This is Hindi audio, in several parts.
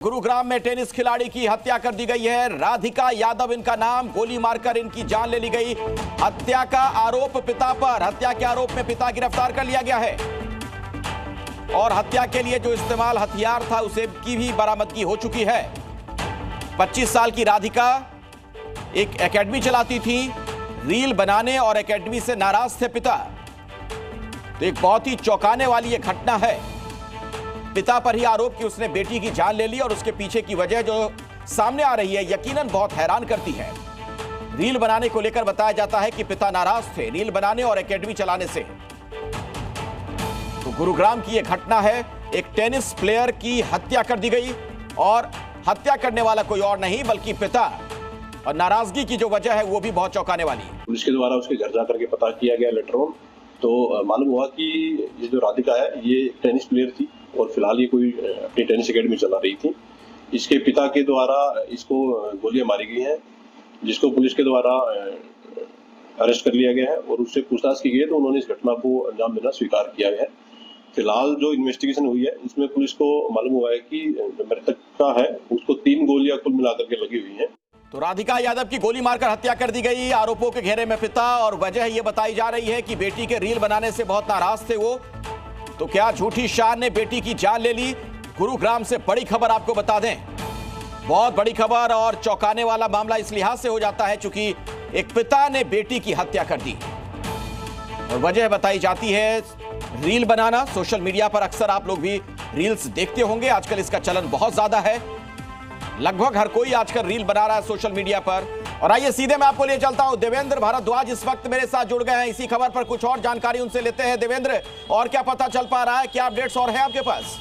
गुरुग्राम में टेनिस खिलाड़ी की हत्या कर दी गई है। राधिका यादव इनका नाम, गोली मारकर इनकी जान ले ली गई। हत्या का आरोप पिता पर, हत्या के आरोप में पिता गिरफ्तार कर लिया गया है और हत्या के लिए जो इस्तेमाल हथियार था उसे की भी बरामदगी हो चुकी है। 25 साल की राधिका एक एकेडमी चलाती थी, रील बनाने और एकेडमी से नाराज थे पिता। तो एक बहुत ही चौंकाने वाली यह घटना है। पिता पर ही आरोप कि उसने बेटी की जान ले ली और उसके पीछे की वजह जो सामने आ रही है यकीनन बहुत हैरान करती है। रील बनाने को लेकर बताया जाता है कि पिता नाराज थे रील बनाने और एकेडमी चलाने से। तो गुरुग्राम की यह घटना है, एक टेनिस प्लेयर की हत्या कर दी गई और हत्या करने वाला कोई और नहीं बल्कि पिता, और नाराजगी की जो वजह है वो भी बहुत चौंकाने वाली है। पुलिस के द्वारा उसके घर जाकर के पता किया गया लेटर ऑन, तो मालूम हुआ कि ये जो राधिका है ये टेनिस प्लेयर थी और फिलहाल ये कोई अपनी टेनिस एकेडमी चला रही थी। इसके पिता के द्वारा इसको गोलियां मारी गई हैं, जिसको पुलिस के द्वारा अरेस्ट कर लिया गया है और उससे पूछताछ की गई है तो उन्होंने इस घटना को अंजाम देना स्वीकार किया है। फिलहाल जो इन्वेस्टिगेशन हुई है इसमें पुलिस को मालूम हुआ है कि जो मृतक का है उसको 3 गोलियां कुल मिलाकर के लगी हुई हैं। तो राधिका यादव की गोली मारकर हत्या कर दी गई। आरोपों के घेरे में पिता और वजह यह बताई जा रही है कि बेटी के रील बनाने से बहुत नाराज थे वो। तो क्या झूठी शान ने बेटी की जान ले ली? गुरुग्राम से बड़ी खबर आपको बता दें, बहुत बड़ी खबर और चौंकाने वाला मामला इस लिहाज से हो जाता है क्योंकि एक पिता ने बेटी की हत्या कर दी और वजह बताई जाती है रील बनाना। सोशल मीडिया पर अक्सर आप लोग भी रील्स देखते होंगे, आजकल इसका चलन बहुत ज्यादा है। लगभग हर कोई आजकल रील बना रहा है सोशल मीडिया पर। और आइए सीधे मैं आपको ले चलता हूं, देवेंद्र भारद्वाज इस वक्त मेरे साथ जुड़ गए हैं इसी खबर पर। कुछ और जानकारी उनसे लेते हैं। देवेंद्र, और क्या पता चल पा रहा है, क्या अपडेट्स और है आपके पास?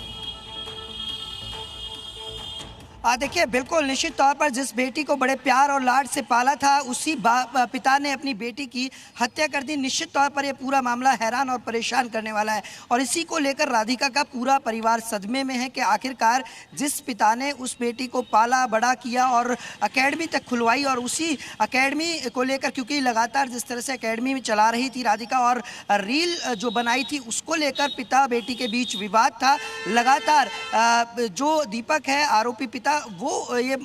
देखिए, बिल्कुल निश्चित तौर पर जिस बेटी को बड़े प्यार और लाड से पाला था उसी पिता ने अपनी बेटी की हत्या कर दी। निश्चित तौर पर यह पूरा मामला हैरान और परेशान करने वाला है और इसी को लेकर राधिका का पूरा परिवार सदमे में है कि आखिरकार जिस पिता ने उस बेटी को पाला बड़ा किया और एकेडमी तक खुलवाई और उसी एकेडमी को लेकर, क्योंकि लगातार जिस तरह से एकेडमी में चला रही थी राधिका और रील जो बनाई थी उसको लेकर पिता बेटी के बीच विवाद था लगातार। जो दीपक है आरोपी पिता, वो ये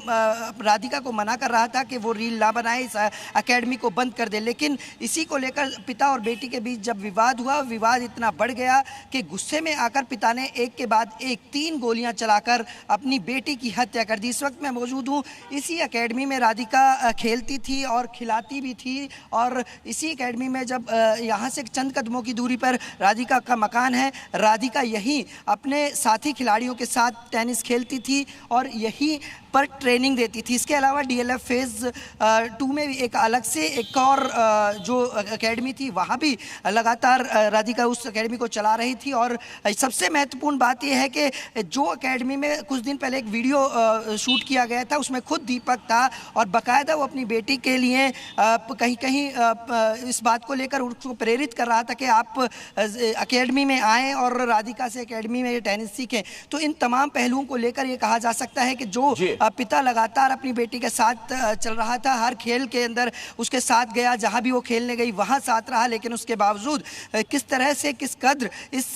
राधिका को मना कर रहा था कि वो रील ना बनाए, इस एकेडमी को बंद कर दे। लेकिन इसी को लेकर पिता और बेटी के बीच जब विवाद हुआ, विवाद इतना बढ़ गया कि गुस्से में आकर पिता ने एक के बाद एक 3 गोलियां चलाकर अपनी बेटी की हत्या कर दी। इस वक्त मैं मौजूद हूँ इसी एकेडमी में, राधिका खेलती थी और खिलाती भी थी और इसी एकेडमी में जब यहाँ से चंद कदमों की दूरी पर राधिका का मकान है। राधिका यहीं अपने साथी खिलाड़ियों के साथ टेनिस खेलती थी और यही पर ट्रेनिंग देती थी। इसके अलावा डीएलएफ फेज़ 2 में भी एक अलग से एक और जो एकेडमी थी वहाँ भी लगातार राधिका उस एकेडमी को चला रही थी। और सबसे महत्वपूर्ण बात यह है कि जो एकेडमी में कुछ दिन पहले एक वीडियो शूट किया गया था उसमें खुद दीपक था और बाकायदा वो अपनी बेटी के लिए कहीं कहीं इस बात को लेकर उसको प्रेरित कर रहा था कि आप एकेडमी में आएँ और राधिका से एकेडमी में टेनिस सीखें। तो इन तमाम पहलुओं को लेकर ये कहा जा सकता है कि जो पिता लगातार अपनी बेटी के साथ चल रहा था, हर खेल के अंदर उसके साथ गया, जहां भी वो खेलने गई वहां साथ रहा, लेकिन उसके बावजूद किस तरह से किस कद्र इस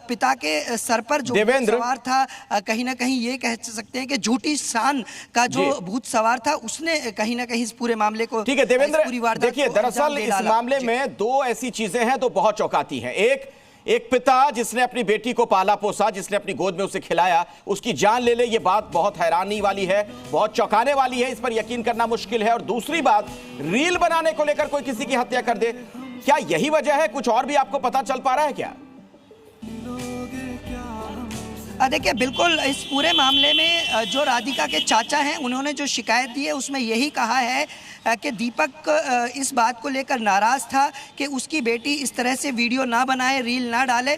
पिता के सर पर जो सवार था, कहीं ना कहीं ये कह सकते हैं कि झूठी शान का जो भूत सवार था उसने कहीं ना कहीं इस पूरे मामले को। ठीक है देवेंद्र, देखिए दरअसल इस मामले में 2 ऐसी चीजें हैं तो बहुत चौंकाती हैं। एक पिता जिसने अपनी बेटी को पाला पोसा, जिसने अपनी गोद में उसे खिलाया, उसकी जान ले ले, ये बात बहुत हैरानी वाली है, बहुत चौंकाने वाली है, इस पर यकीन करना मुश्किल है। और दूसरी बात, रील बनाने को लेकर कोई किसी की हत्या कर दे, क्या यही वजह है? कुछ और भी आपको पता चल पा रहा है क्या? देखिए, बिल्कुल इस पूरे मामले में जो राधिका के चाचा हैं उन्होंने जो शिकायत दी है उसमें यही कहा है कि दीपक इस बात को लेकर नाराज़ था कि उसकी बेटी इस तरह से वीडियो ना बनाए, रील ना डाले।